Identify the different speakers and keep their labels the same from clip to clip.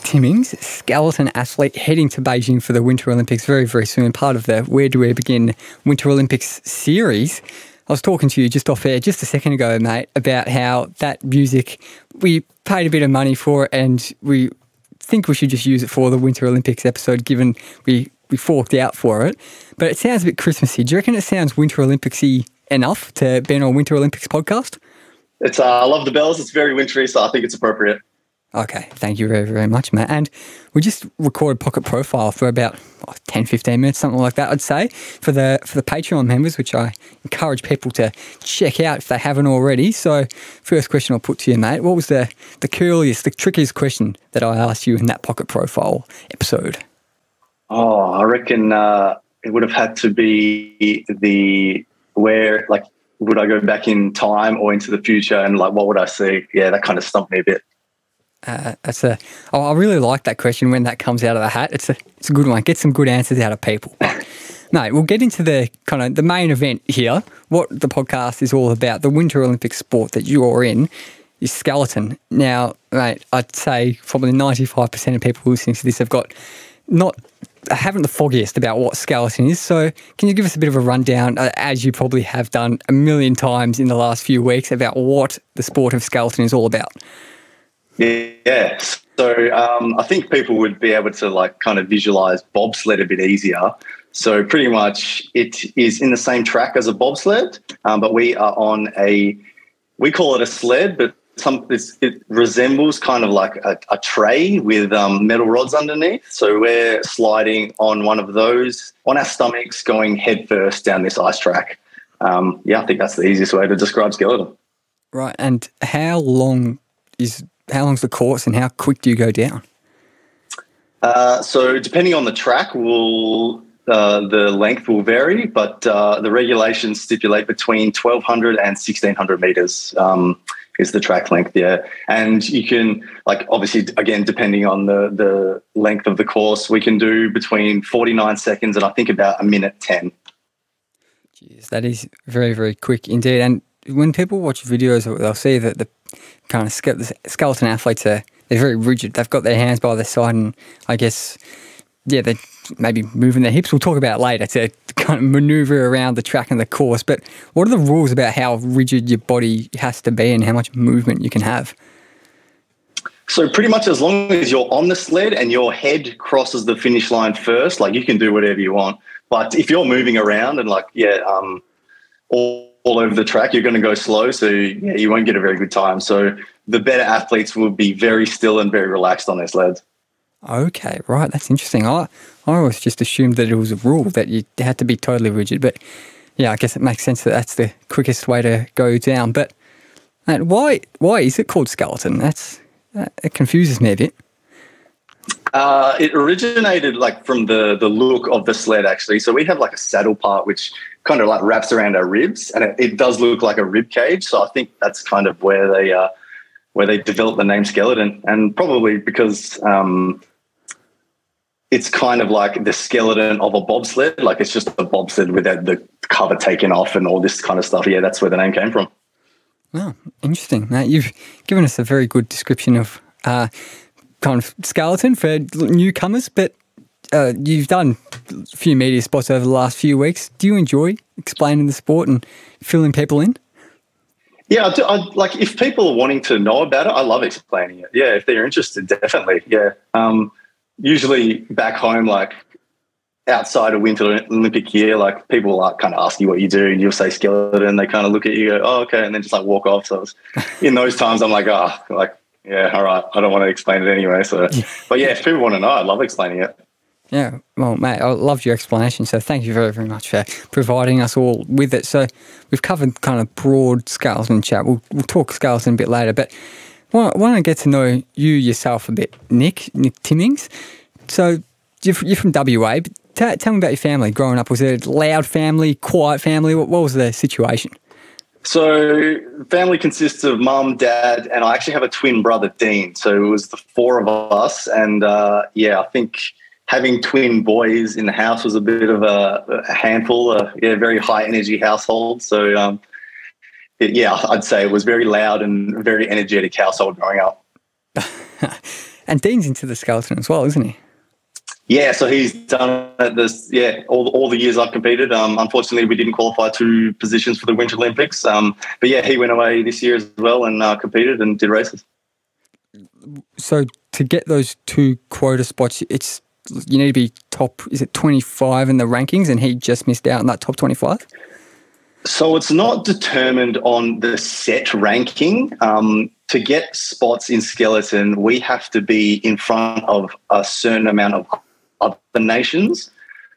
Speaker 1: Timmings, skeleton athlete heading to Beijing for the Winter Olympics very, very soon, part of the Where Do We Begin Winter Olympics series. I was talking to you just off air just a second ago, mate, about how that music, we paid a bit of money for it and we think we should just use it for the Winter Olympics episode, given we forked out for it. But it sounds a bit Christmassy. Do you reckon it sounds Winter Olympics-y enough to be on a Winter Olympics podcast?
Speaker 2: It's I love the bells. It's very wintry, so I think it's appropriate.
Speaker 1: Okay, thank you very, very much, mate. And we just recorded Pocket Profile for about 10, 15 minutes, something like that, I'd say, for the Patreon members, which I encourage people to check out if they haven't already. So first question I'll put to you, mate. What was the curliest, the trickiest question that I asked you in that Pocket Profile episode?
Speaker 2: Oh, I reckon it would have had to be would I go back in time or into the future and, like, what would I see? Yeah, that kind of stumped me a bit.
Speaker 1: I really like that question when that comes out of the hat. It's a good one. Get some good answers out of people. Mate, we'll get into the kind of the main event here. What the podcast is all about, the Winter Olympic sport that you're in, is skeleton. Now, mate, I'd say probably 95% of people listening to this haven't the foggiest about what skeleton is. So can you give us a bit of a rundown, as you probably have done a million times in the last few weeks, about what the sport of skeleton is all about?
Speaker 2: Yeah. So I think people would be able to kind of visualize bobsled a bit easier. So pretty much it is in the same track as a bobsled, but we are on we call it a sled, but it resembles kind of like a tray with metal rods underneath. So we're sliding on one of those on our stomachs, going head first down this ice track. I think that's the easiest way to describe skeleton.
Speaker 1: Right. And how long's the course and how quick do you go down?
Speaker 2: So depending on the track, the length will vary, but the regulations stipulate between 1,200 and 1,600 metres is the track length, yeah. And you can, obviously, again, depending on the length of the course, we can do between 49 seconds and I think about 1:10.
Speaker 1: Jeez, that is very, very quick indeed. And when people watch videos, they'll see that the kind of skeleton athletes they're very rigid. They've got their hands by their side, and I guess, yeah, they're maybe moving their hips. We'll talk about it later to kind of maneuver around the track and the course. But what are the rules about how rigid your body has to be and how much movement you can have?
Speaker 2: So pretty much as long as you're on the sled and your head crosses the finish line first, you can do whatever you want. But if you're moving around and all over the track, you're going to go slow, so you won't get a very good time. So the better athletes will be very still and very relaxed on their sleds.
Speaker 1: Okay, right. That's interesting. I always just assumed that it was a rule that you had to be totally rigid, but yeah, I guess it makes sense that that's the quickest way to go down. But mate, why is it called skeleton? It confuses me a bit.
Speaker 2: It originated from the look of the sled, actually. So we have a saddle part which kind of wraps around our ribs, and it does look like a rib cage. So I think that's kind of where they developed the name skeleton, and probably because it's kind of like the skeleton of a bobsled. It's just a bobsled without the cover taken off and all this kind of stuff. Yeah, that's where the name came from.
Speaker 1: Oh, interesting. Now, you've given us a very good description of kind of skeleton for newcomers, but you've done a few media spots over the last few weeks. Do you enjoy explaining the sport and filling people in?
Speaker 2: Yeah, I do. If people are wanting to know about it, I love explaining it. Yeah, if they're interested, definitely. Yeah. Usually back home, outside of Winter Olympic year, people kind of ask you what you do, and you'll say skeleton. They kind of look at you, go, "Oh, okay," and then just walk off. So in those times, I'm yeah, all right. I don't want to explain it anyway. So, but yeah, if people want to know, I love explaining it.
Speaker 1: Yeah, well, mate, I loved your explanation, so thank you very, very much for providing us all with it. So we've covered kind of broad skeleton chat. We'll talk skeleton a bit later, but I want to get to know you yourself a bit, Nick Timmings. So you're from WA, but tell me about your family growing up. Was it a loud family, quiet family? What was the situation?
Speaker 2: So family consists of mum, dad, and I actually have a twin brother, Dean. So it was the four of us, and I think having twin boys in the house was a bit of a handful, very high energy household. So, I'd say it was very loud and very energetic household growing up.
Speaker 1: And Dean's into the skeleton as well, isn't he?
Speaker 2: Yeah, so he's done it all the years I've competed. Unfortunately, we didn't qualify 2 positions for the Winter Olympics. But yeah, he went away this year as well and competed and did races.
Speaker 1: So to get those 2 quota spots, you need to be top, is it 25 in the rankings, and he just missed out on that top 25?
Speaker 2: So it's not determined on the set ranking. To get spots in skeleton, we have to be in front of a certain amount of other nations.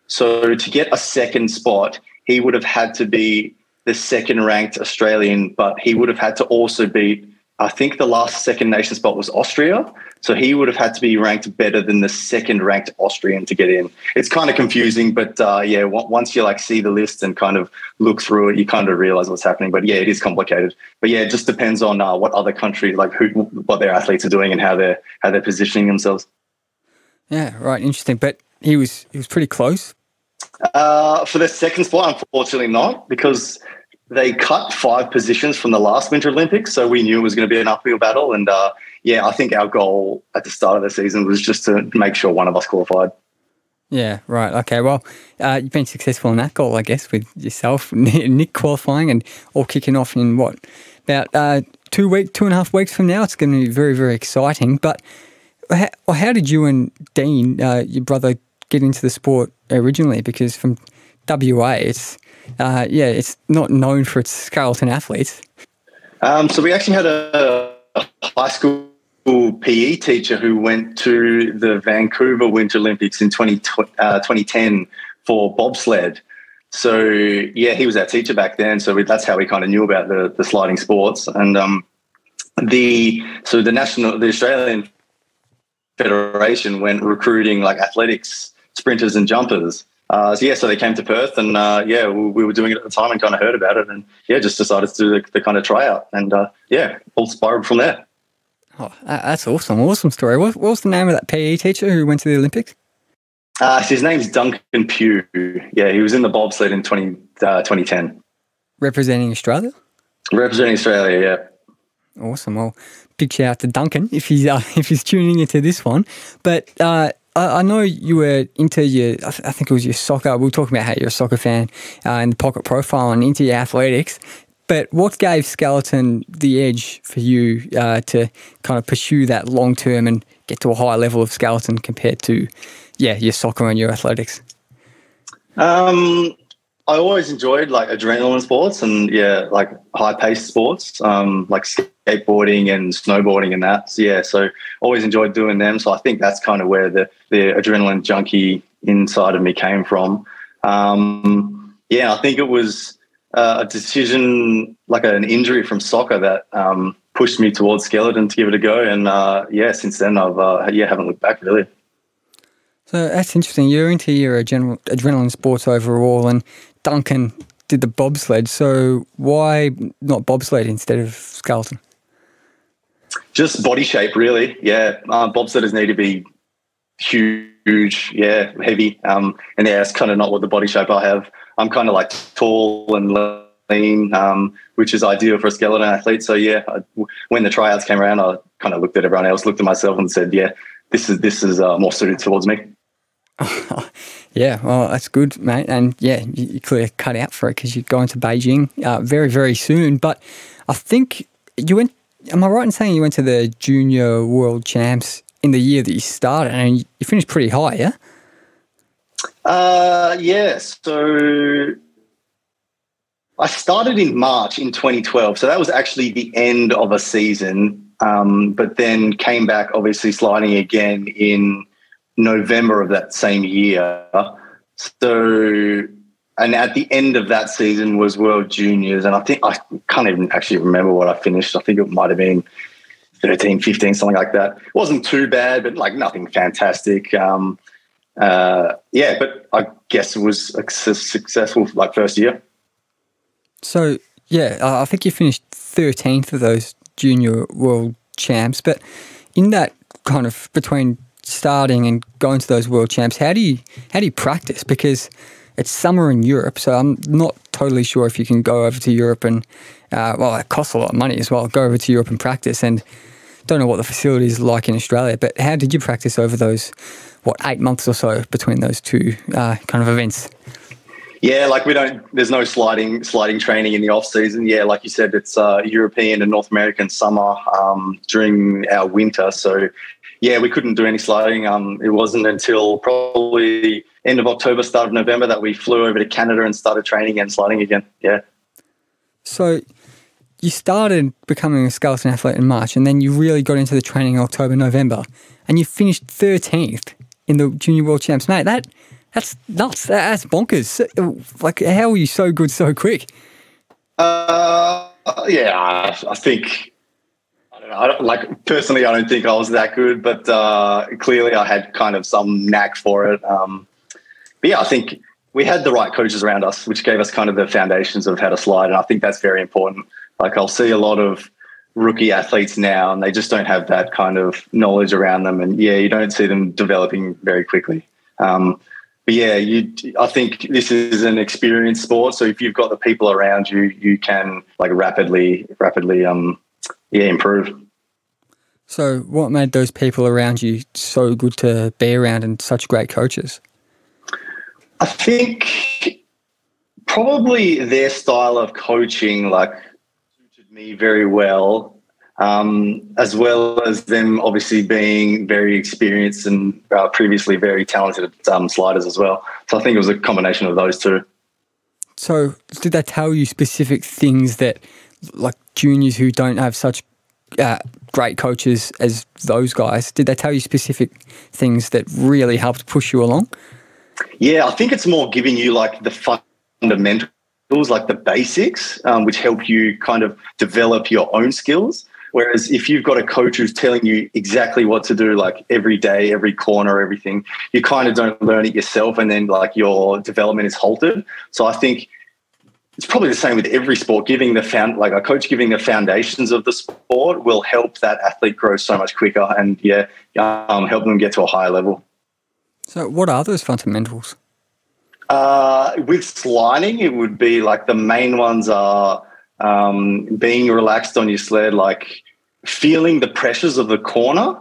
Speaker 2: So to get a second spot, he would have had to be the second ranked Australian, but he would have had to also beat, I think the last second nation spot was Austria. So he would have had to be ranked better than the second ranked Austrian to get in. It's kind of confusing, but once you see the list and kind of look through it, you kind of realize what's happening. But yeah, it is complicated. But yeah, it just depends on what other country, what their athletes are doing and how they're positioning themselves.
Speaker 1: Yeah, right. Interesting. But he was pretty close.
Speaker 2: For the second spot, unfortunately not, because they cut 5 positions from the last Winter Olympics, so we knew it was going to be an uphill battle. And I think our goal at the start of the season was just to make sure one of us qualified.
Speaker 1: Yeah, right. Okay, well, you've been successful in that goal, I guess, with yourself, Nick qualifying, and all kicking off in about 2.5 weeks from now. It's going to be very, very exciting. But how did you and Dean, your brother, get into the sport originally? Because from WA, it's not known for its skeleton athletes.
Speaker 2: So we actually had a high school PE teacher who went to the Vancouver Winter Olympics in 2010 for bobsled. So yeah, he was our teacher back then. So that's how we kind of knew about the sliding sports. And the Australian Federation went recruiting athletics, sprinters and jumpers. So they came to Perth and, we were doing it at the time and kind of heard about it and, just decided to do the kind of tryout and, all spiraled from there.
Speaker 1: Oh, that's awesome. Awesome story. What was the name of that PE teacher who went to the Olympics?
Speaker 2: His name's Duncan Pugh. Yeah, he was in the bobsled in 2010. Representing
Speaker 1: Australia?
Speaker 2: Representing Australia, yeah.
Speaker 1: Awesome. Well, big shout out to Duncan if he's tuning into this one. But I know you were into I think it was your soccer. We were talking about how you're a soccer fan and the pocket profile and into your athletics. But what gave skeleton the edge for you to kind of pursue that long term and get to a higher level of skeleton compared to, your soccer and your athletics?
Speaker 2: I always enjoyed adrenaline sports and high paced sports, like skateboarding and snowboarding and that. So always enjoyed doing them. So I think that's kind of where the adrenaline junkie inside of me came from. I think it was a decision, an injury from soccer that pushed me towards skeleton to give it a go. And since then I've haven't looked back really.
Speaker 1: So that's interesting. You're into your adrenaline sports overall, and Duncan did the bobsled. So why not bobsled instead of skeleton?
Speaker 2: Just body shape, really. Yeah, bobsledders need to be huge, heavy. And it's kind of not what the body shape I have. I'm kind of tall and lean, which is ideal for a skeleton athlete. So when the tryouts came around, I kind of looked at everyone else, looked at myself, and said, this is more suited towards me.
Speaker 1: Yeah, well, that's good, mate. And you clearly cut out for it because you're going to Beijing very, very soon. But I think you went, am I right in saying you went to the Junior World Champs in the year that you started and you finished pretty high, yeah?
Speaker 2: So I started in March in 2012. So that was actually the end of a season, but then came back obviously sliding again in November of that same year. So, and at the end of that season was World Juniors. And I think I can't even actually remember what I finished. I think it might have been 13, 15, something like that. It wasn't too bad, but nothing fantastic. But I guess it was a successful first year.
Speaker 1: So, I think you finished 13th of those Junior World Champs. But in that kind of between starting and going to those World Champs, how do you practice? Because it's summer in Europe, so I'm not totally sure if you can go over to Europe and, it costs a lot of money as well, go over to Europe and practice. And don't know what the facility is like in Australia, but how did you practice over those, 8 months or so between those two kind of events?
Speaker 2: Yeah, like there's no sliding training in the off season. Yeah, like you said, it's European and North American summer during our winter. So yeah, we couldn't do any sliding. It wasn't until probably end of October, start of November that we flew over to Canada and started training and sliding again. Yeah.
Speaker 1: So you started becoming a skeleton athlete in March, and then you really got into the training in October, November, and you finished 13th in the Junior World Champs. Mate, that's nuts. That's bonkers. Like, how are you so good so quick?
Speaker 2: Yeah, I think, I don't know, personally, I don't think I was that good, but clearly I had kind of some knack for it. But yeah, I think we had the right coaches around us, which gave us kind of the foundations of how to slide. And I think that's very important. Like, I'll see a lot of rookie athletes now and they just don't have that kind of knowledge around them. And yeah, you don't see them developing very quickly. But yeah, I think this is an experienced sport. So if you've got the people around you, you can rapidly improve.
Speaker 1: So what made those people around you so good to be around and such great coaches?
Speaker 2: I think probably their style of coaching suited me very well, as well as them obviously being very experienced and previously very talented sliders as well. So I think it was a combination of those two.
Speaker 1: So did they tell you specific things that, like juniors who don't have such great coaches as those guys, did they tell you specific things that really helped push you along?
Speaker 2: Yeah, I think it's more giving you the fundamentals, like the basics, which help you kind of develop your own skills. Whereas if you've got a coach who's telling you exactly what to do, like every day, every corner, everything, you kind of don't learn it yourself, and then your development is halted. So I think it's probably the same with every sport. A coach giving the foundations of the sport will help that athlete grow so much quicker and help them get to a higher level.
Speaker 1: So what are those fundamentals?
Speaker 2: With sliding, it would be the main ones are being relaxed on your sled, feeling the pressures of the corner,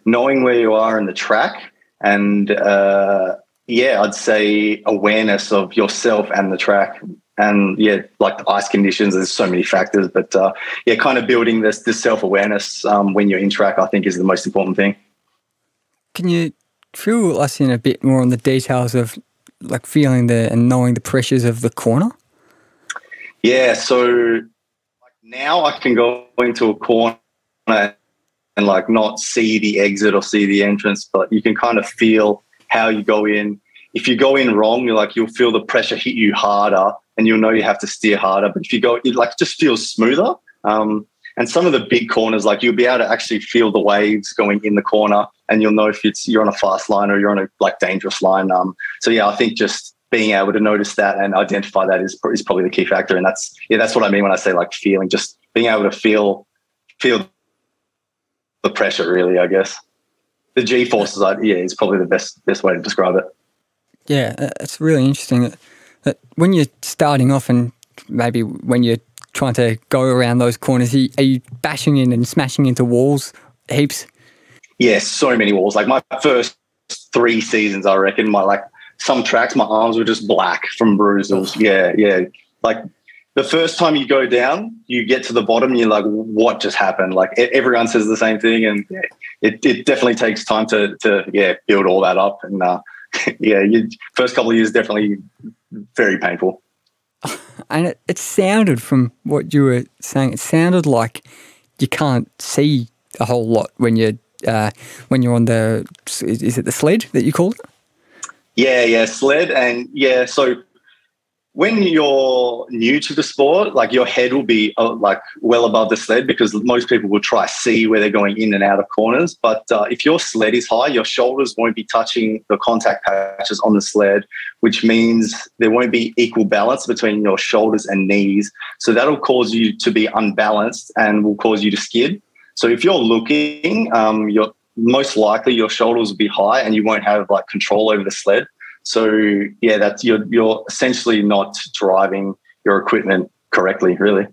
Speaker 2: knowing where you are in the track, and I'd say awareness of yourself and the track. And the ice conditions, there's so many factors, but kind of building this self-awareness when you're in track, I think, is the most important thing.
Speaker 1: Can you fill us in a bit more on the details of feeling and knowing the pressures of the corner?
Speaker 2: Yeah, so now I can go into a corner and not see the exit or see the entrance, but you can kind of feel how you go in. If you go in wrong, you'll feel the pressure hit you harder, and you'll know you have to steer harder. But if you go, it just feels smoother. And some of the big corners, you'll be able to actually feel the waves going in the corner, and you'll know if you're on a fast line or you're on a dangerous line. I think just being able to notice that and identify that is probably the key factor. And that's what I mean when I say feeling, just being able to feel the pressure, really, I guess. The G-forces, is probably the best way to describe it. Yeah,
Speaker 1: it's really interesting that when you're starting off and maybe when you're trying to go around those corners, are you bashing in and smashing into walls heaps?
Speaker 2: Yes, so many walls. My first 3 seasons, I reckon, some tracks, my arms were just black from bruises. Yeah. The first time you go down, you get to the bottom and you're what just happened? Everyone says the same thing, and it definitely takes time to build all that up. And first couple of years definitely very painful.
Speaker 1: And it sounded, from what you were saying, it sounded like you can't see a whole lot when you're on the, is it the sled that you call it?
Speaker 2: Yeah, sled. And so when you're new to the sport, your head will be well above the sled, because most people will try to see where they're going in and out of corners. But if your sled is high, your shoulders won't be touching the contact patches on the sled, which means there won't be equal balance between your shoulders and knees. So that'll cause you to be unbalanced and will cause you to skid. So if you're looking, you're most likely your shoulders will be high and you won't have control over the sled. So that's you're essentially not driving your equipment correctly, really.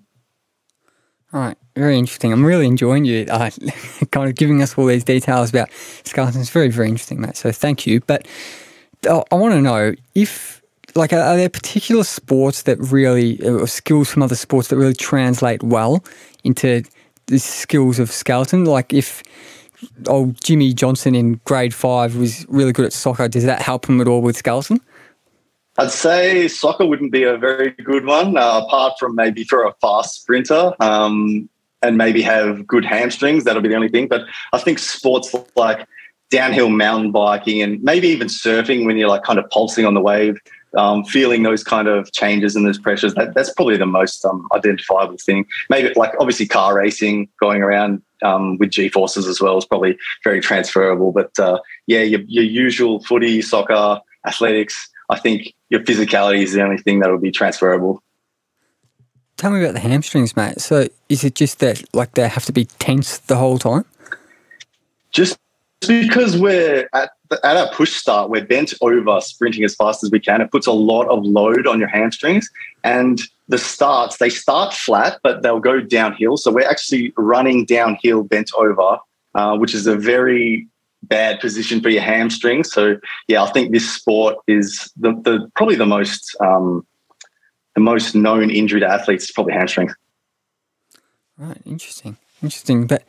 Speaker 1: All right. Very interesting. I'm really enjoying you kind of giving us all these details about skeletons. It's very, very interesting, mate. So thank you. But I want to know if, like, are there particular sports that really, or skills from other sports that really translate well into the skills of skeleton? Like if old Jimmy Johnson in grade 5 was really good at soccer, does that help him at all with skeleton?
Speaker 2: I'd say soccer wouldn't be a very good one, apart from maybe for a fast sprinter and maybe have good hamstrings. That'll be the only thing. But I think sports like downhill mountain biking and maybe even surfing, when you're like kind of pulsing on the wave, feeling those kind of changes and those pressures, that's probably the most identifiable thing. Maybe like obviously car racing, going around with G-forces as well is probably very transferable. But your usual footy, soccer, athletics, I think your physicality is the only thing that will be transferable.
Speaker 1: Tell me about the hamstrings, mate. So is it just that like they have to be tense the whole time?
Speaker 2: Just because we're at our push start, we're bent over sprinting as fast as we can. It puts a lot of load on your hamstrings, and they start flat, but they'll go downhill. So we're actually running downhill bent over, which is a very bad position for your hamstrings. So yeah, I think this sport is probably the most known injury to athletes is probably hamstrings.
Speaker 1: Right, interesting. But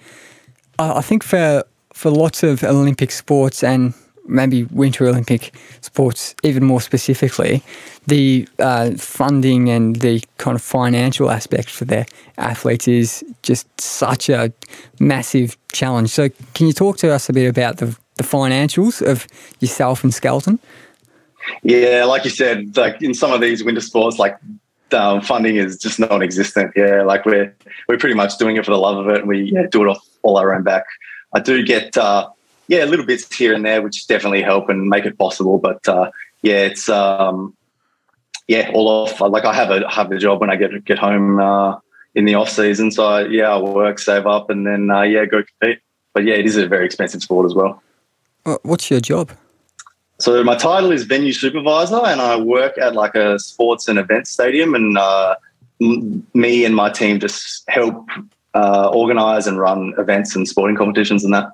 Speaker 1: I think for lots of Olympic sports and maybe Winter Olympic sports even more specifically, the funding and the kind of financial aspect for their athletes is just such a massive challenge. So can you talk to us a bit about the financials of yourself and skeleton?
Speaker 2: Yeah, like you said, like in some of these winter sports, like funding is just non-existent. Yeah, like we're pretty much doing it for the love of it, and we do it off all our own back. I do get little bits here and there which definitely help and make it possible, but it's all off. Like I have a job when I get home in the off season, so I work, save up, and then go compete. But yeah, it is a very expensive sport as well.
Speaker 1: What's your job?
Speaker 2: So my title is venue supervisor, and I work at like a sports and events stadium, and me and my team just help organise and run events and sporting competitions and that.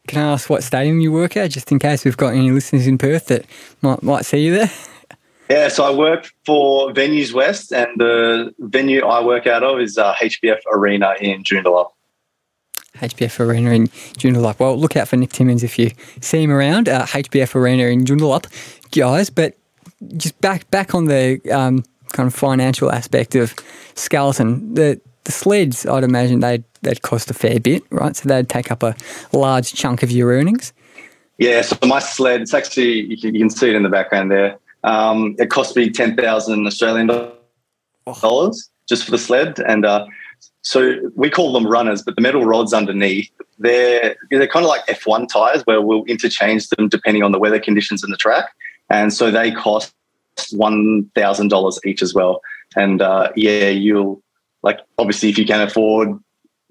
Speaker 1: Can I ask what stadium you work at, just in case we've got any listeners in Perth that might see you there?
Speaker 2: Yeah, so I work for Venues West, and the venue I work out of is HBF Arena in Joondalup.
Speaker 1: HBF Arena in Joondalup. Well, look out for Nick Timmings if you see him around. HBF Arena in Joondalup, guys. But just back on the kind of financial aspect of skeleton, the sleds, I'd imagine they'd cost a fair bit, right? So they'd take up a large chunk of your earnings. Yeah,
Speaker 2: so my sled, it's actually, you can see it in the background there. It cost me 10,000 Australian dollars just for the sled. And so we call them runners, but the metal rods underneath, they're kind of like F1 tyres where we'll interchange them depending on the weather conditions in the track. And so they cost $1,000 each as well. And you'll, like, obviously if you can afford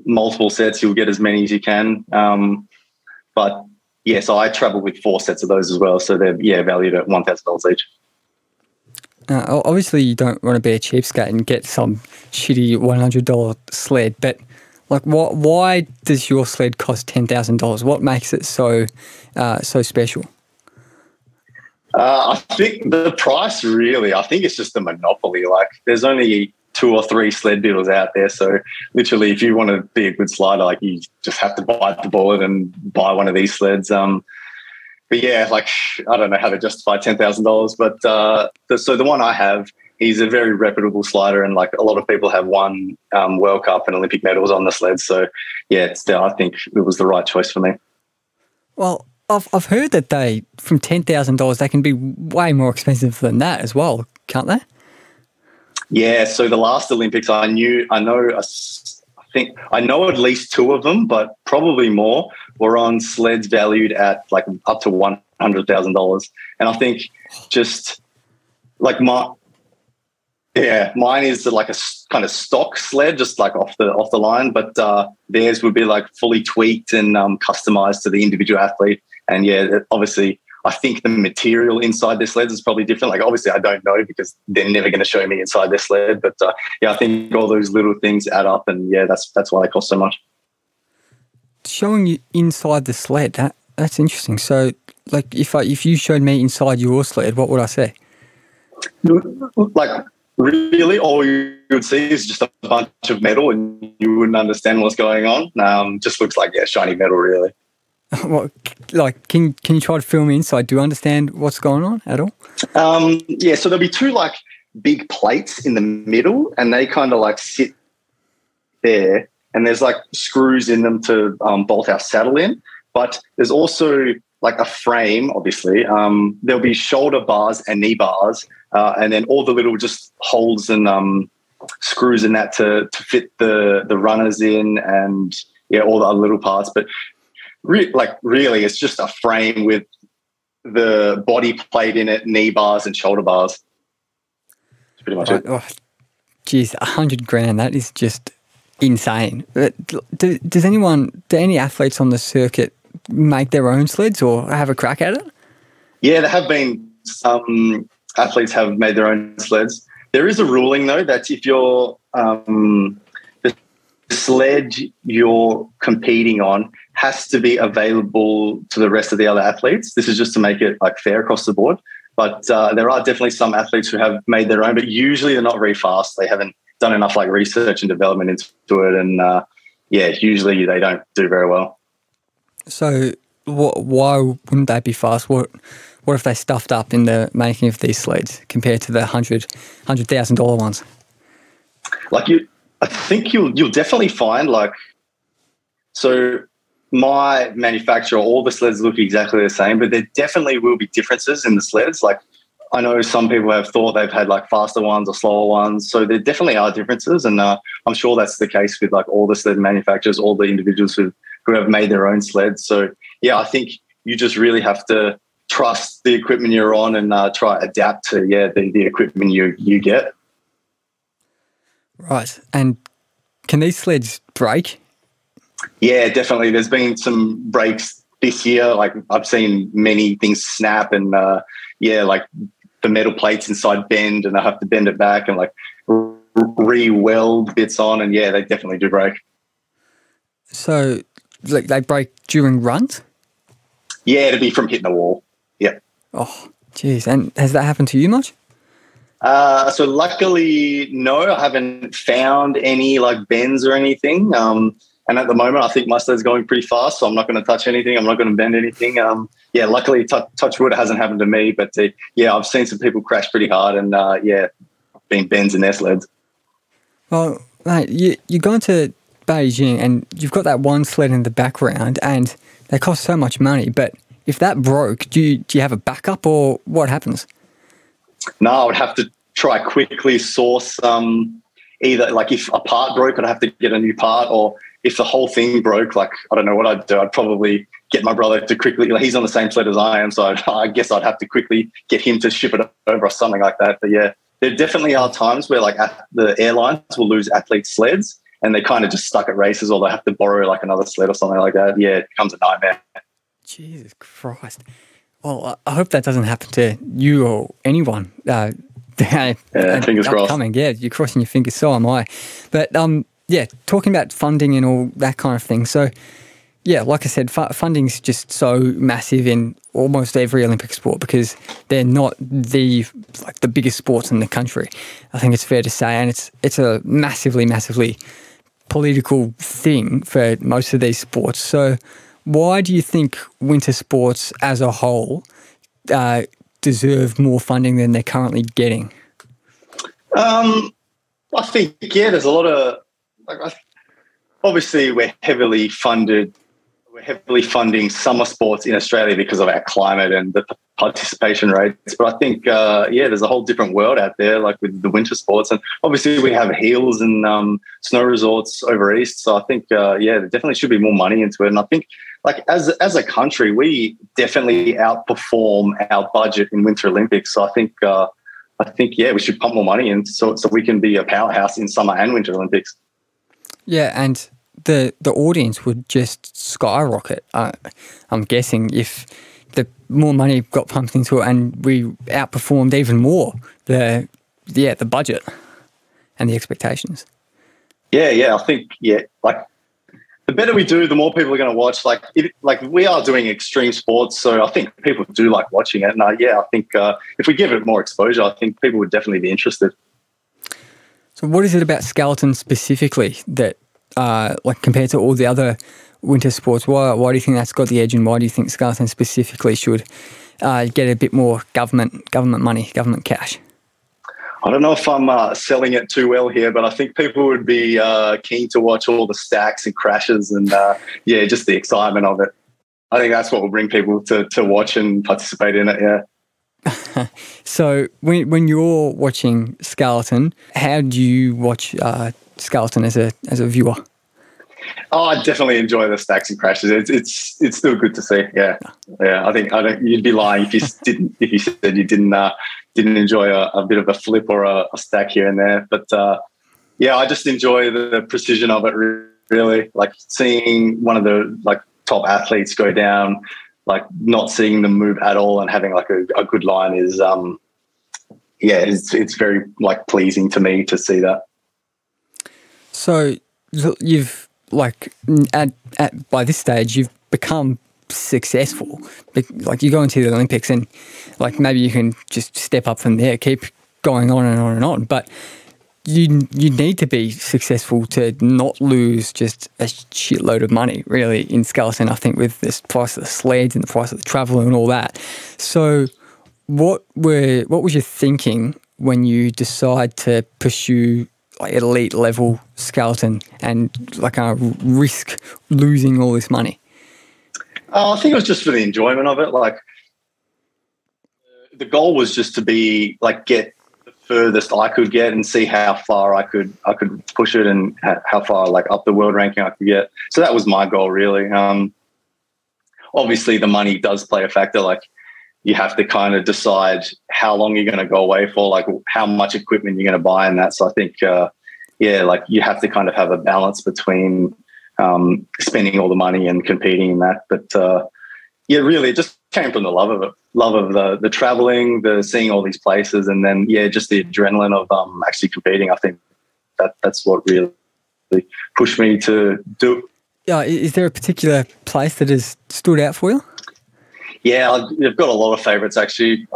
Speaker 2: multiple sets, you'll get as many as you can. But yeah, so I travel with 4 sets of those as well. So they're valued at $1,000 each.
Speaker 1: Obviously you don't want to be a cheapskate and get some shitty $100 sled, but like why does your sled cost $10,000? What makes it so special?
Speaker 2: I think the price really, I think it's just a monopoly. Like there's only 2 or 3 sled builders out there. So literally if you want to be a good slider, like you just have to bite the bullet and buy one of these sleds. But yeah, like I don't know how to justify $10,000, but so the one I have, he's a very reputable slider, and like a lot of people have won World Cup and Olympic medals on the sled. So yeah, I think it was the right choice for me.
Speaker 1: Well, I've heard that from $10,000 they can be way more expensive than that as well, can't they?
Speaker 2: Yeah. So the last Olympics, I know at least 2 of them, but probably more, were on sleds valued at like up to $100,000. And I think just like mine is like a kind of stock sled, just like off the line, but theirs would be like fully tweaked and customized to the individual athlete. And yeah, obviously I think the material inside their sleds is probably different. Like, obviously, I don't know because they're never going to show me inside their sled. But yeah, I think all those little things add up, and yeah, that's why they cost so much.
Speaker 1: Showing you inside the sled, that's interesting. So, like, if you showed me inside your sled, what would I see?
Speaker 2: Like, really, all you would see is just a bunch of metal, and you wouldn't understand what's going on. Just looks like shiny metal, really.
Speaker 1: What, like, can you try to film me inside? Do you understand what's going on at all?
Speaker 2: Yeah, so there'll be two like big plates in the middle, and they kind of like sit there, and there's like screws in them to bolt our saddle in. But there's also like a frame, obviously. There'll be shoulder bars and knee bars, and then all the little just holes and screws in that to fit the runners in, and all the other little parts. But really, it's just a frame with the body plate in it, knee bars and shoulder bars. That's pretty much it.
Speaker 1: Oh, geez, $100,000. That is just insane. Do any athletes on the circuit make their own sleds or have a crack at it? Yeah,
Speaker 2: there have been some athletes have made their own sleds. There is a ruling though that if you're the sled you're competing on has to be available to the rest of the other athletes. This is just to make it like fair across the board. But there are definitely some athletes who have made their own, but usually they're not very fast. They haven't done enough like research and development into it, and usually they don't do very well.
Speaker 1: So why wouldn't they be fast? What if they stuffed up in the making of these sleds compared to the $100,000 ones?
Speaker 2: I think you'll definitely find so my manufacturer, all the sleds look exactly the same, but there definitely will be differences in the sleds. Like, I know some people have thought they've had like faster ones or slower ones, so there definitely are differences, and I'm sure that's the case with like all the sled manufacturers, all the individuals who have made their own sleds. So yeah, I think you just really have to trust the equipment you're on and try to adapt to the equipment you get.
Speaker 1: Right. And can these sleds break?
Speaker 2: Yeah, definitely. There's been some breaks this year. Like, I've seen many things snap, and like the metal plates inside bend, and I have to bend it back and like re-weld bits on, and they definitely do break.
Speaker 1: So, like, they break during runs?
Speaker 2: Yeah, it'd be from hitting the wall. Yeah.
Speaker 1: Oh, geez. And has that happened to you much?
Speaker 2: So luckily, no, I haven't found any like bends or anything. And at the moment, I think my sled's going pretty fast, so I'm not going to touch anything. I'm not going to bend anything. Luckily, touch wood, it hasn't happened to me. But I've seen some people crash pretty hard, and been bends in their sleds.
Speaker 1: Well, mate, you're going to Beijing, and you've got that one sled in the background, and they cost so much money. But if that broke, do you have a backup, or what happens?
Speaker 2: No, I would have to try quickly source either like if a part broke, I'd have to get a new part, or if the whole thing broke, like I don't know what I'd do. I'd probably get my brother to quickly, he's on the same sled as I am, so I guess I'd have to quickly get him to ship it over or something like that. But yeah, there definitely are times where like the airlines will lose athletes' sleds and they kind of just stuck at races, or they have to borrow like another sled or something like that. Yeah, it becomes a nightmare.
Speaker 1: Jesus Christ. Well, I hope that doesn't happen to you or anyone.
Speaker 2: Fingers crossed.
Speaker 1: Yeah, you're crossing your fingers, so am I. But talking about funding and all that kind of thing. So, yeah, like I said, funding's just so massive in almost every Olympic sport because they're not the biggest sports in the country. I think it's fair to say, and it's a massively, massively political thing for most of these sports. So, why do you think winter sports as a whole deserve more funding than they're currently getting?
Speaker 2: I think, there's a lot of obviously we're heavily funding summer sports in Australia because of our climate and the participation rates. But I think, there's a whole different world out there, like with the winter sports. And obviously we have hills and snow resorts over east. So I think, there definitely should be more money into it. And I think, like, as a country, we definitely outperform our budget in Winter Olympics. So I think, we should pump more money in so we can be a powerhouse in Summer and Winter Olympics. Yeah,
Speaker 1: and the audience would just skyrocket. I'm guessing if the more money got pumped into it, and we outperformed even more the budget and the expectations.
Speaker 2: Yeah. I think, like, the better we do, the more people are going to watch. Like we are doing extreme sports, so I think people do like watching it. And I think if we give it more exposure, I think people would definitely be interested.
Speaker 1: So what is it about skeleton specifically that, like, compared to all the other winter sports, why do you think that's got the edge, and why do you think skeleton specifically should get a bit more government money, government cash?
Speaker 2: I don't know if I'm selling it too well here, but I think people would be keen to watch all the stacks and crashes and, just the excitement of it. I think that's what will bring people to watch and participate in it, yeah.
Speaker 1: So when you're watching skeleton, how do you watch skeleton as a viewer?
Speaker 2: Oh, I definitely enjoy the stacks and crashes. It's still good to see. Yeah. I think you'd be lying if you said you didn't enjoy a bit of a flip or a stack here and there. But I just enjoy the precision of it. Really, like seeing one of the top athletes go down, like not seeing them move at all and having like a good line is it's very like pleasing to me to see that.
Speaker 1: So you've by this stage you've become successful. Like you go into the Olympics and like maybe you can just step up from there, keep going on and on and on. But you need to be successful to not lose just a shitload of money really in skeleton, I think, with the price of the sleds and the price of the travel and all that. So what was your thinking when you decide to pursue like elite level skeleton and like risk losing all this money?
Speaker 2: I think it was just for the enjoyment of it. Like the goal was just to be like get the furthest I could get and see how far I could push it and how far like up the world ranking I could get. So that was my goal really. Obviously the money does play a factor. Like you have to kind of decide how long you're going to go away for, like how much equipment you're going to buy and that. So I think, like you have to kind of have a balance between spending all the money and competing in that. But really it just came from the love of it, love of the traveling, the seeing all these places, and then, just the adrenaline of actually competing. I think that's what really pushed me to do it.
Speaker 1: Yeah, is there a particular place that has stood out for you?
Speaker 2: Yeah, I've got a lot of favourites actually.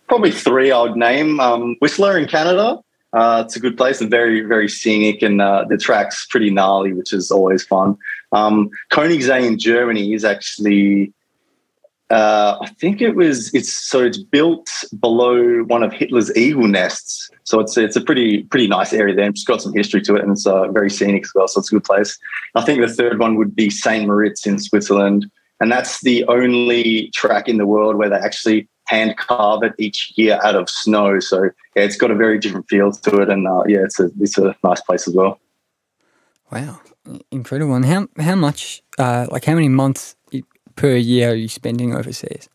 Speaker 2: Probably three I would name. Whistler in Canada. It's a good place and very, very scenic, and the track's pretty gnarly, which is always fun. Koenigsee in Germany is actually, I think it's built below one of Hitler's eagle nests. So it's a pretty nice area there. It's got some history to it, and it's very scenic as well. So it's a good place. I think the third one would be St. Moritz in Switzerland. And that's the only track in the world where they actually hand carve it each year out of snow. So it's got a very different feel to it, and it's a nice place as well.
Speaker 1: Wow, incredible! And how much how many months per year are you spending overseas?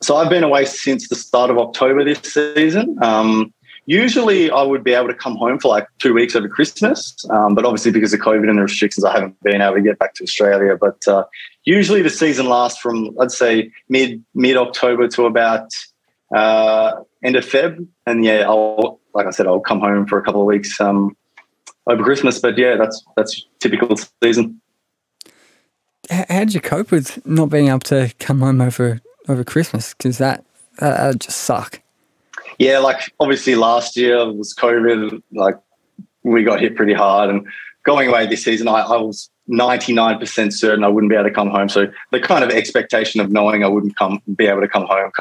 Speaker 2: So I've been away since the start of October this season. Usually I would be able to come home for like 2 weeks over Christmas, but obviously because of COVID and the restrictions, I haven't been able to get back to Australia. But usually the season lasts from, I'd say, mid-October to about end of Feb. And I'll come home for a couple of weeks over Christmas. But that's typical season.
Speaker 1: How did you cope with not being able to come home over Christmas? Because that would just suck.
Speaker 2: Yeah, like obviously last year was COVID, like we got hit pretty hard, and going away this season, I was 99% certain I wouldn't be able to come home. So the kind of expectation of knowing I wouldn't be able to come home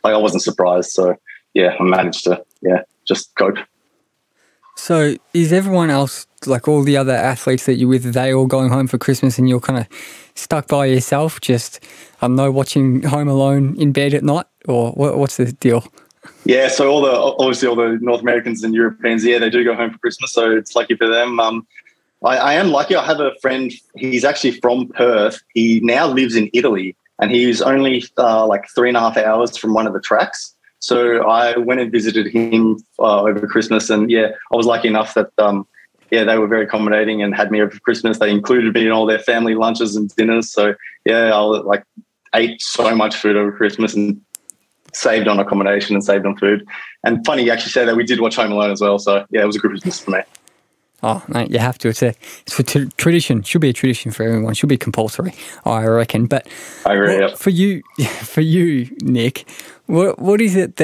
Speaker 2: I wasn't surprised. So I managed to, just cope.
Speaker 1: So is everyone else, like all the other athletes that you're with, are they all going home for Christmas and you're kind of stuck by yourself, just, watching Home Alone in bed at night, or what's the deal?
Speaker 2: Yeah, so obviously all the North Americans and Europeans, they do go home for Christmas, so it's lucky for them. I am lucky. I have a friend, he's actually from Perth. He now lives in Italy, and he's only 3.5 hours from one of the tracks. So I went and visited him over Christmas, and I was lucky enough that they were very accommodating and had me over for Christmas. They included me in all their family lunches and dinners. So I was ate so much food over Christmas and saved on accommodation and saved on food. And funny you actually say that, we did watch Home Alone as well. So, yeah, it was a good Christmas for me.
Speaker 1: Oh, mate, you have to. It's for tradition. Should be a tradition for everyone. Should be compulsory, I reckon. But
Speaker 2: I agree. Yep.
Speaker 1: For you, Nick, what is it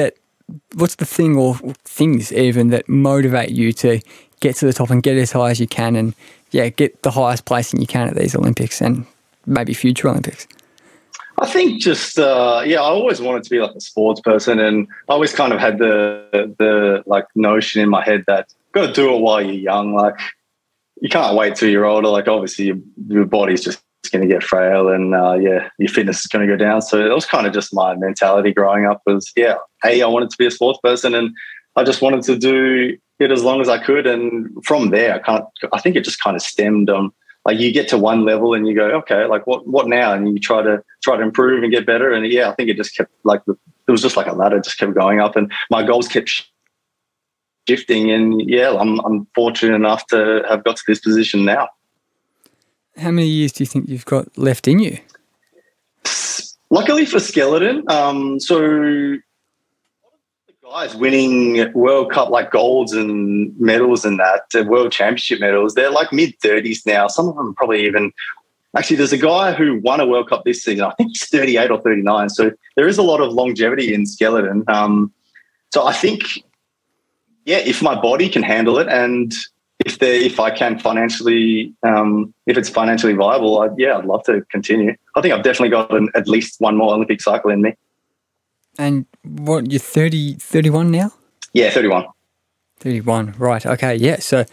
Speaker 1: what's the thing or things even that motivate you to get to the top and get as high as you can and, get the highest placing you can at these Olympics and maybe future Olympics?
Speaker 2: I think just, I always wanted to be like a sports person, and I always kind of had the like notion in my head that got to do it while you're young. Like, you can't wait till you're older. Like, obviously your body's just going to get frail and, your fitness is going to go down. So it was kind of just my mentality growing up was, I wanted to be a sports person, and I just wanted to do it as long as I could. And from there, I think it just kind of stemmed on, like, you get to one level and you go, okay, like what now? And you try to improve and get better. And I think it just kept it was just like a ladder, just kept going up, and my goals kept shifting. And I'm fortunate enough to have got to this position now.
Speaker 1: How many years do you think you've got left in you?
Speaker 2: Luckily for skeleton, so guys winning World Cup like golds and medals and that, World Championship medals, they're like mid-30s now. Some of them probably even – actually, there's a guy who won a World Cup this season. I think he's 38 or 39. So there is a lot of longevity in skeleton. So I think, if my body can handle it and if I can financially if it's financially viable, I'd love to continue. I think I've definitely got at least one more Olympic cycle in me. And
Speaker 1: what, you're 31 now?
Speaker 2: Yeah, 31.
Speaker 1: 31, right. Okay, yeah. So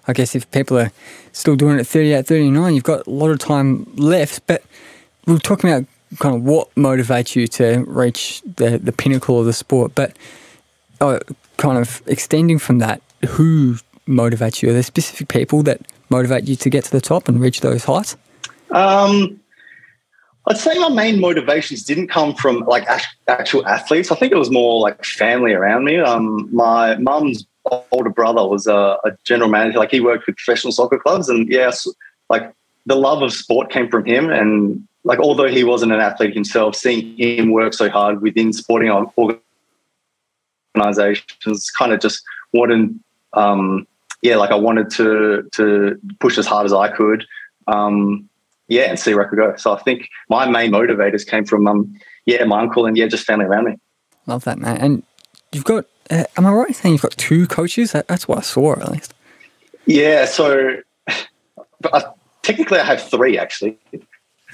Speaker 1: I guess if people are still doing it at 38, 39, you've got a lot of time left. But we were talking about kind of what motivates you to reach the pinnacle of the sport. But kind of extending from that, who motivates you? Are there specific people that motivate you to get to the top and reach those heights?
Speaker 2: I'd say my main motivations didn't come from like actual athletes. I think it was more like family around me. My mum's older brother was a general manager. Like, he worked with professional soccer clubs, and like the love of sport came from him. And like, although he wasn't an athlete himself, seeing him work so hard within sporting organizations kind of just wanted, I wanted to push as hard as I could. And see where I could go. So I think my main motivators came from, my uncle and, just family around me.
Speaker 1: Love that, man. And you've got, am I right in saying you've got 2 coaches? That's what I saw, at least.
Speaker 2: Yeah, so technically I have 3, actually.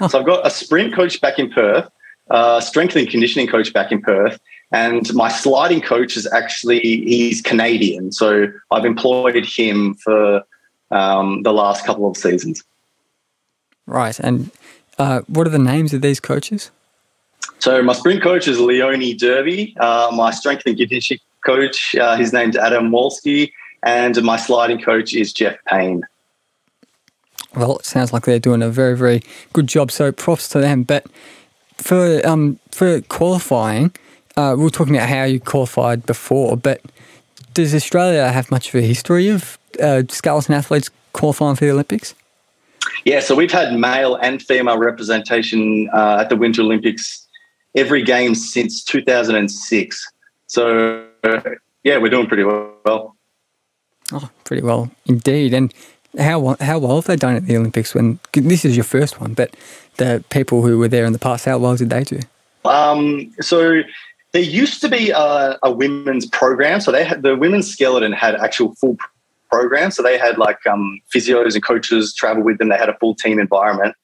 Speaker 2: Oh. So I've got a sprint coach back in Perth, strength and conditioning coach back in Perth, and my sliding coach is he's Canadian. So I've employed him for the last couple of seasons.
Speaker 1: Right. And what are the names of these coaches?
Speaker 2: So my sprint coach is Leonie Derby. My strength and conditioning coach, his name's Adam Wolski. And my sliding coach is Jeff Payne.
Speaker 1: Well, it sounds like they're doing a very, very good job. So props to them. But for qualifying, we were talking about how you qualified before, but does Australia have much of a history of skeleton athletes qualifying for the Olympics?
Speaker 2: Yeah, so we've had male and female representation at the Winter Olympics every game since 2006. So, we're doing pretty well.
Speaker 1: Oh, pretty well indeed. And how well have they done at the Olympics? When this is your first one, but the people who were there in the past, how well did they do?
Speaker 2: So there used to be a women's program. So the women's skeleton had actual full program. So they had like physios and coaches travel with them. They had a full team environment.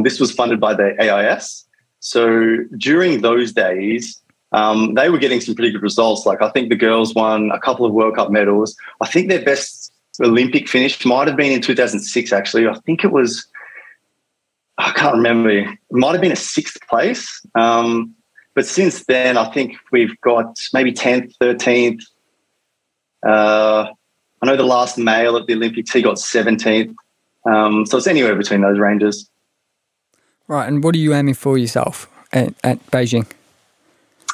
Speaker 2: This was funded by the AIS. So during those days, they were getting some pretty good results. Like, I think the girls won a couple of World Cup medals. I think their best Olympic finish might have been in 2006, actually. I think it was, I can't remember. It might have been a 6th place. But since then, I think we've got maybe 10th, 13th. I know the last male at the Olympics, he got 17th. So it's anywhere between those ranges.
Speaker 1: Right. And what are you aiming for yourself at Beijing?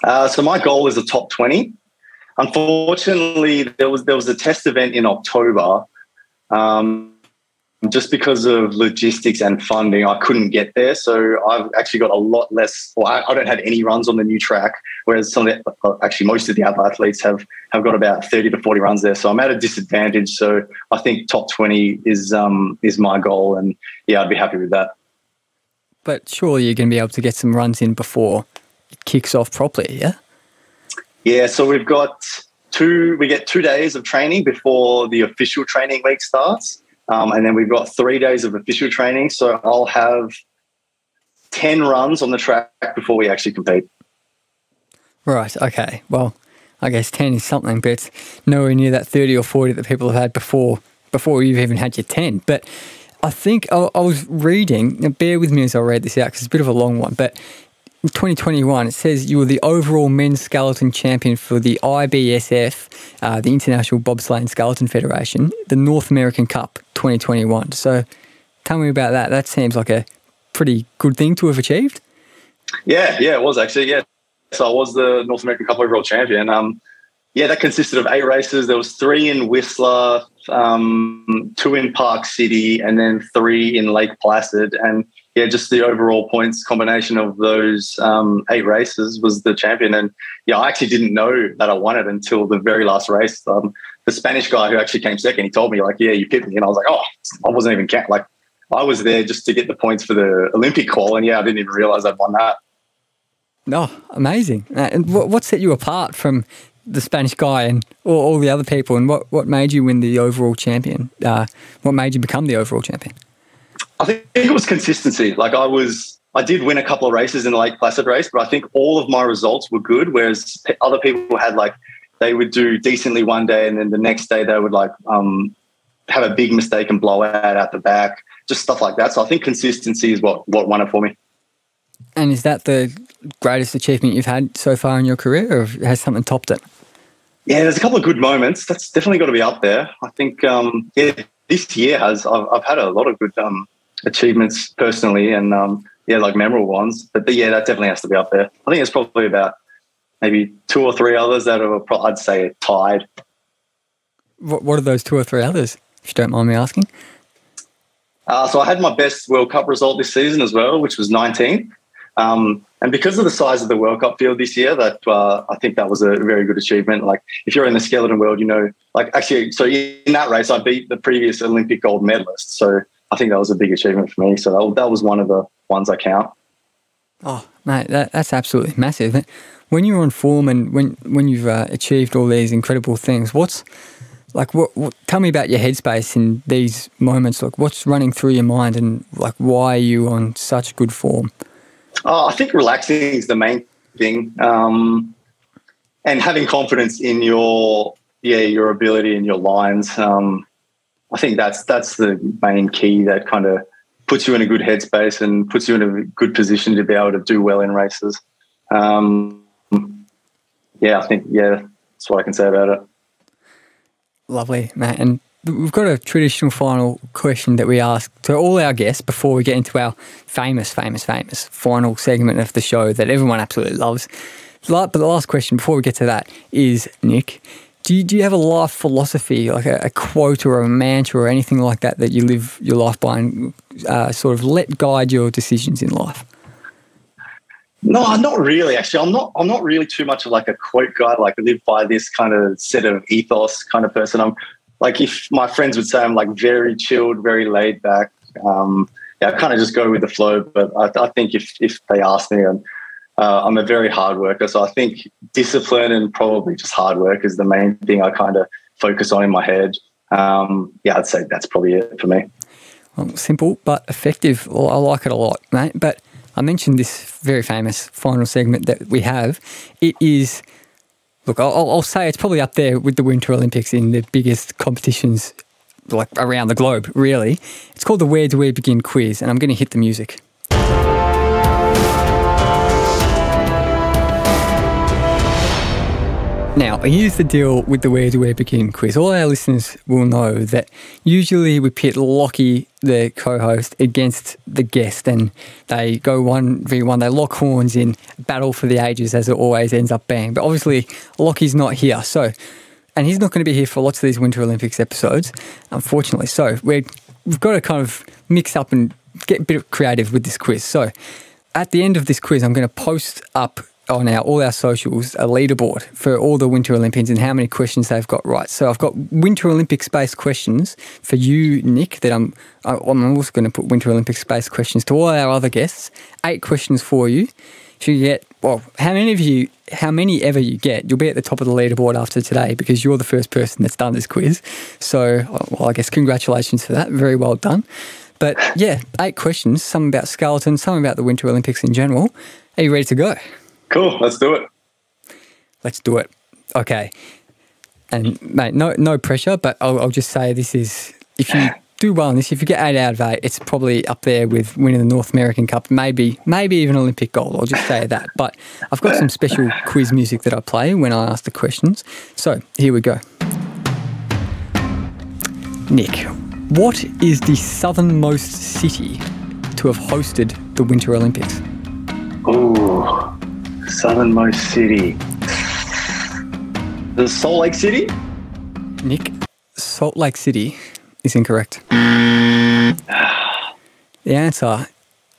Speaker 2: So my goal is a top 20. Unfortunately, there was a test event in October. just because of logistics and funding, I couldn't get there. So I've actually got a lot less, well, I don't have any runs on the new track, whereas actually most of the other athletes have got about 30 to 40 runs there. So I'm at a disadvantage. So I think top 20 is my goal. And yeah, I'd be happy with that.
Speaker 1: But surely you're going to be able to get some runs in before it kicks off properly, yeah?
Speaker 2: Yeah, so we get 2 days of training before the official training week starts. And then we've got 3 days of official training. So I'll have 10 runs on the track before we actually compete.
Speaker 1: Right, okay. Well, I guess 10 is something, but it's nowhere near that 30 or 40 that people have had before you've even had your 10. But I think I was reading, now bear with me as I read this out because it's a bit of a long one, but in 2021, it says you were the overall men's skeleton champion for the IBSF, the International Bobsleigh and Skeleton Federation, the North American Cup 2021. So tell me about that. That seems like a pretty good thing to have achieved. Yeah,
Speaker 2: it was actually, yeah. So I was the North American Cup overall champion. That consisted of 8 races. There was 3 in Whistler, 2 in Park City, and then 3 in Lake Placid. And yeah, just the overall points combination of those 8 races was the champion. And yeah, I actually didn't know that I won it until the very last race. The Spanish guy who actually came second, he told me like, yeah, you pipped me. And I was like, oh, I wasn't even like I was there just to get the points for the Olympic call. And yeah, I didn't even realize I'd won that.
Speaker 1: Oh, amazing. And what set you apart from the Spanish guy and all the other people? And what made you win the overall champion? What made you become the overall champion?
Speaker 2: I think it was consistency. Like I did win a couple of races in the Lake Placid race, but I think all of my results were good, whereas other people had they would do decently one day and then the next day they would have a big mistake and blow out the back, just stuff like that. So I think consistency is what won it for me.
Speaker 1: And is that the greatest achievement you've had so far in your career, or has something topped it?
Speaker 2: Yeah, there's a couple of good moments. That's definitely got to be up there. I think, this year I've had a lot of good achievements personally and, memorable ones. But that definitely has to be up there. I think there's probably about maybe 2 or 3 others that are, I'd say, tied.
Speaker 1: What are those 2 or 3 others, if you don't mind me asking?
Speaker 2: So I had my best World Cup result this season as well, which was 19th. And because of the size of the World Cup field this year, I think that was a very good achievement. Like if you're in the skeleton world, so in that race, I beat the previous Olympic gold medalist. So I think that was a big achievement for me. So that was one of the ones I count.
Speaker 1: Oh, mate, that's absolutely massive. When you're on form and when you've achieved all these incredible things, what tell me about your headspace in these moments. Like what's running through your mind and why are you on such good form?
Speaker 2: I think relaxing is the main thing, and having confidence in your ability and your lines. I think that's the main key that kind of puts you in a good headspace and puts you in a good position to be able to do well in races. I think that's what I can say about it.
Speaker 1: Lovely, Matt. And we've got a traditional final question that we ask to all our guests before we get into our famous final segment of the show that everyone absolutely loves. But the last question before we get to that is, Nick, do you have a life philosophy, like a quote or a mantra or anything like that you live your life by and sort of let guide your decisions in life?
Speaker 2: No, not really. Actually, I'm not really too much of a quote guy. I live by this kind of set of ethos kind of person. I'm if my friends would say I'm very chilled, very laid back. I kind of just go with the flow. But I think if they ask me, I'm a very hard worker. So I think discipline and probably just hard work is the main thing I kind of focus on in my head. I'd say that's probably it for me.
Speaker 1: Well, simple but effective. Well, I like it a lot, mate. But I mentioned this very famous final segment that we have. It is, look, I'll say it's probably up there with the Winter Olympics in the biggest competitions around the globe, really. It's called the Where Do We Begin quiz, and I'm going to hit the music. Now, here's the deal with the Where Do We Begin quiz. All our listeners will know that usually we pit Lockie, the co-host, against the guest and they go 1v1. They lock horns in battle for the ages, as it always ends up being. But obviously, Lockie's not here. And he's not going to be here for lots of these Winter Olympics episodes, unfortunately. So we're we've got to kind of mix up and get a bit creative with this quiz. So at the end of this quiz, I'm going to post up on all our socials a leaderboard for all the Winter Olympians and how many questions they've got right. So I've got Winter Olympics-based questions for you, Nick, that I'm also going to put Winter Olympics-based questions to all our other guests. 8 questions for you. If you get, well, how many ever you get, you'll be at the top of the leaderboard after today because you're the first person that's done this quiz. So, well, I guess congratulations for that. Very well done. But yeah, 8 questions, some about skeleton, some about the Winter Olympics in general. Are you ready to go?
Speaker 2: Cool, let's do it.
Speaker 1: Let's do it. Okay. And mate, no pressure, but I'll just say this is, if you do well in this, if you get 8 out of 8, it's probably up there with winning the North American Cup, maybe even Olympic gold. I'll just say that. But I've got some special quiz music that I play when I ask the questions. So here we go. Nick, what is the southernmost city to have hosted the Winter Olympics?
Speaker 2: Ooh, southernmost city. The Salt Lake City?
Speaker 1: Nick, Salt Lake City is incorrect. The answer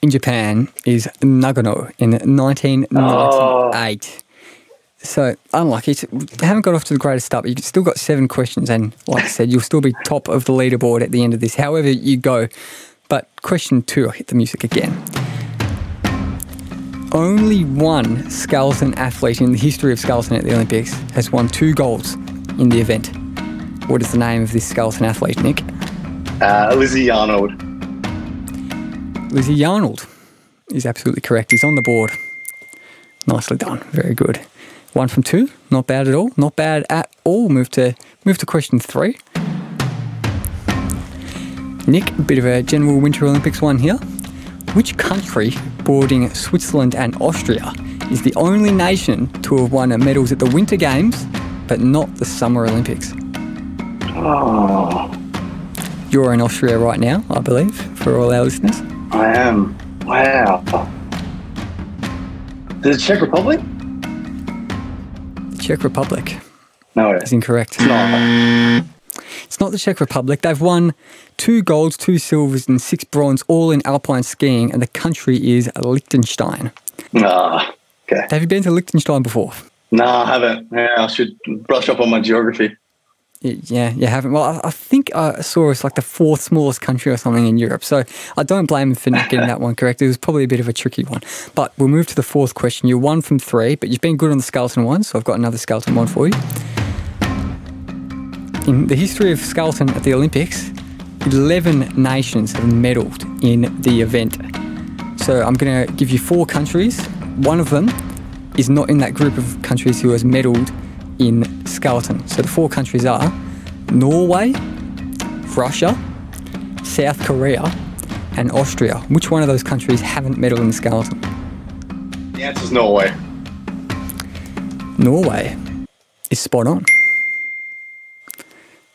Speaker 1: in Japan is Nagano in 1998. So, unlucky. I haven't got off to the greatest start, but you've still got 7 questions. And like I said, you'll still be top of the leaderboard at the end of this, however you go. But question 2, I'll hit the music again. Only one skeleton athlete in the history of skeleton at the Olympics has won 2 golds in the event. What is the name of this skeleton athlete, Nick?
Speaker 2: Lizzie Arnold.
Speaker 1: Lizzie Arnold is absolutely correct. He's on the board. Nicely done. Very good. 1 from 2. Not bad at all. Not bad at all. Move to question 3. Nick, a bit of a general Winter Olympics one here. Which country, bordering Switzerland and Austria, is the only nation to have won medals at the Winter Games, but not the Summer Olympics?
Speaker 2: Oh.
Speaker 1: You're in Austria right now, I believe, for all our listeners.
Speaker 2: I am. Wow. The Czech Republic?
Speaker 1: The Czech Republic.
Speaker 2: No,
Speaker 1: is incorrect.
Speaker 2: It's not.
Speaker 1: It's not the Czech Republic. They've won 2 golds, 2 silvers and 6 bronze, all in alpine skiing, and the country is Liechtenstein.
Speaker 2: Okay.
Speaker 1: Have you been to Liechtenstein before?
Speaker 2: No, I haven't. Yeah, I should brush up on my geography.
Speaker 1: Yeah, you haven't. Well, I think I saw it's like the 4th smallest country or something in Europe, so I don't blame him for not getting that one correct. It was probably a bit of a tricky one. But we'll move to the 4th question. You're 1 from 3, but you've been good on the skeleton one, so I've got another skeleton one for you. In the history of skeleton at the Olympics, 11 nations have medalled in the event. So I'm going to give you 4 countries. One of them is not in that group of countries who has medalled in skeleton. So the 4 countries are Norway, Russia, South Korea, and Austria. Which one of those countries haven't medalled in the skeleton?
Speaker 2: The answer is Norway.
Speaker 1: Norway is spot on.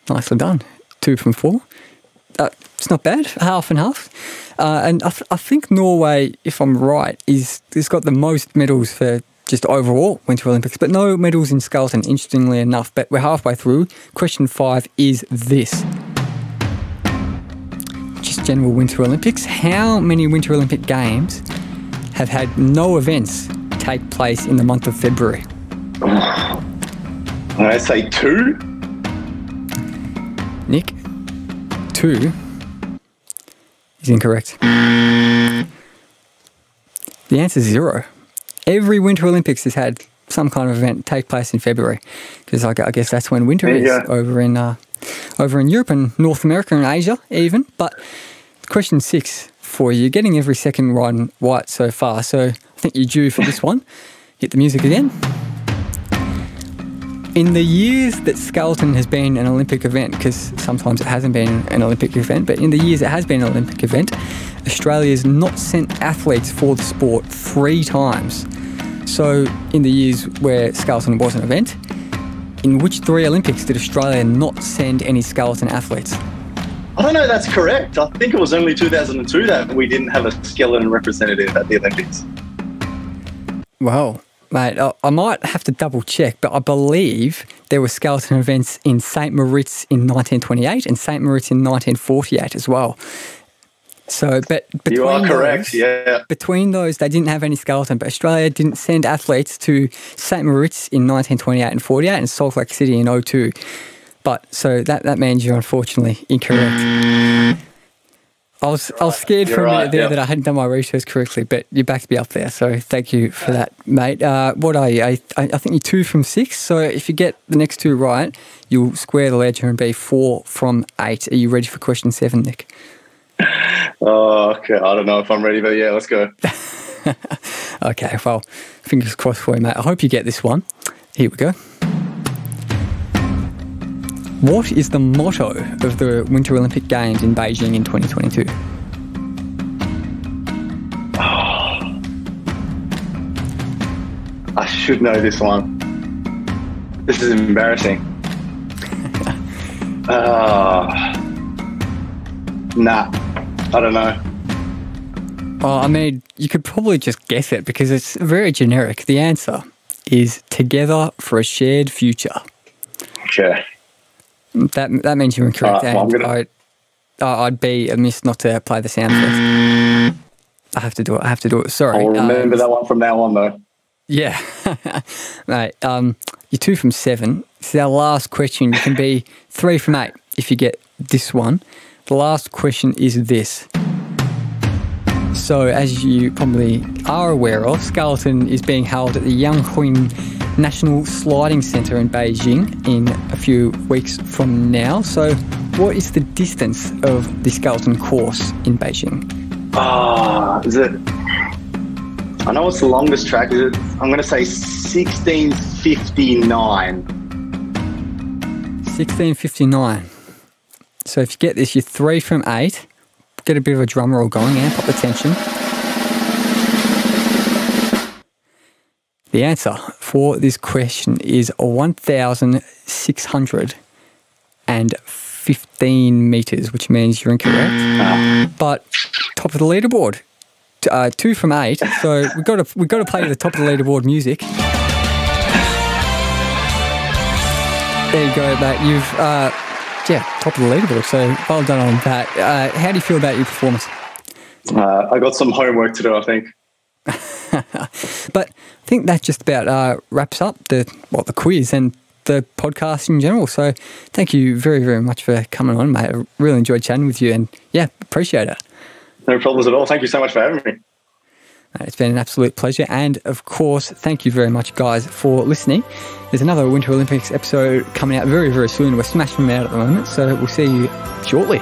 Speaker 1: Nicely done. 2 from 4. It's not bad. Half and half. And I think Norway, if I'm right, has got the most medals for just overall Winter Olympics, but no medals in skeleton, interestingly enough. But we're halfway through. Question 5 is this. Just general Winter Olympics. How many Winter Olympic Games have had no events take place in the month of February?
Speaker 2: I say 2.
Speaker 1: Nick, 2 is incorrect. The answer is 0. Every Winter Olympics has had some kind of event take place in February, because I guess that's when winter is over in Europe and North America and Asia even. But question 6 for you, getting every second one right so far, so I think you're due for this one. Hit the music again. In the years that skeleton has been an Olympic event, because sometimes it hasn't been an Olympic event, but in the years it has been an Olympic event, Australia's not sent athletes for the sport 3 times. So in the years where skeleton was an event, in which 3 Olympics did Australia not send any skeleton athletes?
Speaker 2: I don't know if that's correct. I think it was only 2002 that we didn't have a skeleton representative at the Olympics.
Speaker 1: Well, Mate, I might have to double check, but I believe there were skeleton events in St. Moritz in 1928 and St. Moritz in 1948 as well. So, but between
Speaker 2: you are correct,
Speaker 1: Between those, they didn't have any skeleton, but Australia didn't send athletes to St. Moritz in 1928 and 48 and Salt Lake City in 02. But so that means you're unfortunately incorrect. I was scared for a minute there that I hadn't done my research correctly, but you backed me up there, so thank you for that, mate. What are you? I think you're 2 from 6, so if you get the next 2 right, you'll square the ledger and be 4 from 8. Are you ready for question 7, Nick?
Speaker 2: Oh, okay. I don't know if I'm ready, but yeah, let's go.
Speaker 1: Okay, well, fingers crossed for you, mate. I hope you get this one. Here we go. What is the motto of the Winter Olympic Games in Beijing in 2022?
Speaker 2: I should know this one. This is embarrassing. Nah, I don't know.
Speaker 1: Oh, I mean, you could probably just guess it because it's very generic. The answer is Together for a Shared Future.
Speaker 2: Okay.
Speaker 1: That means you're incorrect. Well, I'd be amiss not to play the sound first. I have to do it. Sorry.
Speaker 2: I'll remember that one from now on, though.
Speaker 1: Yeah. Mate, you're 2 from 7. This is our last question. You can be 3 from 8 if you get this one. The last question is this. So, as you probably are aware of, skeleton is being held at the Yangqing National Sliding Centre in Beijing in a few weeks from now. So, what is the distance of the skeleton course in Beijing?
Speaker 2: Is it? I know it's the longest track. Is it? I'm going to say 1659.
Speaker 1: 1659. So, if you get this, you're 3 from 8. Get a bit of a drum roll going, amp up the tension. The answer for this question is 1,615 metres, which means you're incorrect. But top of the leaderboard, 2 from 8. So we've got to play the top of the leaderboard music. There you go, mate. You've top of the leaderboard. So well done on that. How do you feel about your performance?
Speaker 2: I got some homework to do, I think.
Speaker 1: But I think that just about wraps up the quiz and the podcast in general. So thank you very, very much for coming on, mate. I really enjoyed chatting with you and, appreciate it.
Speaker 2: No problems at all. Thank you so much for having me.
Speaker 1: It's been an absolute pleasure. And, of course, thank you very much, guys, for listening. There's another Winter Olympics episode coming out very, very soon. We're smashing them out at the moment, so we'll see you shortly.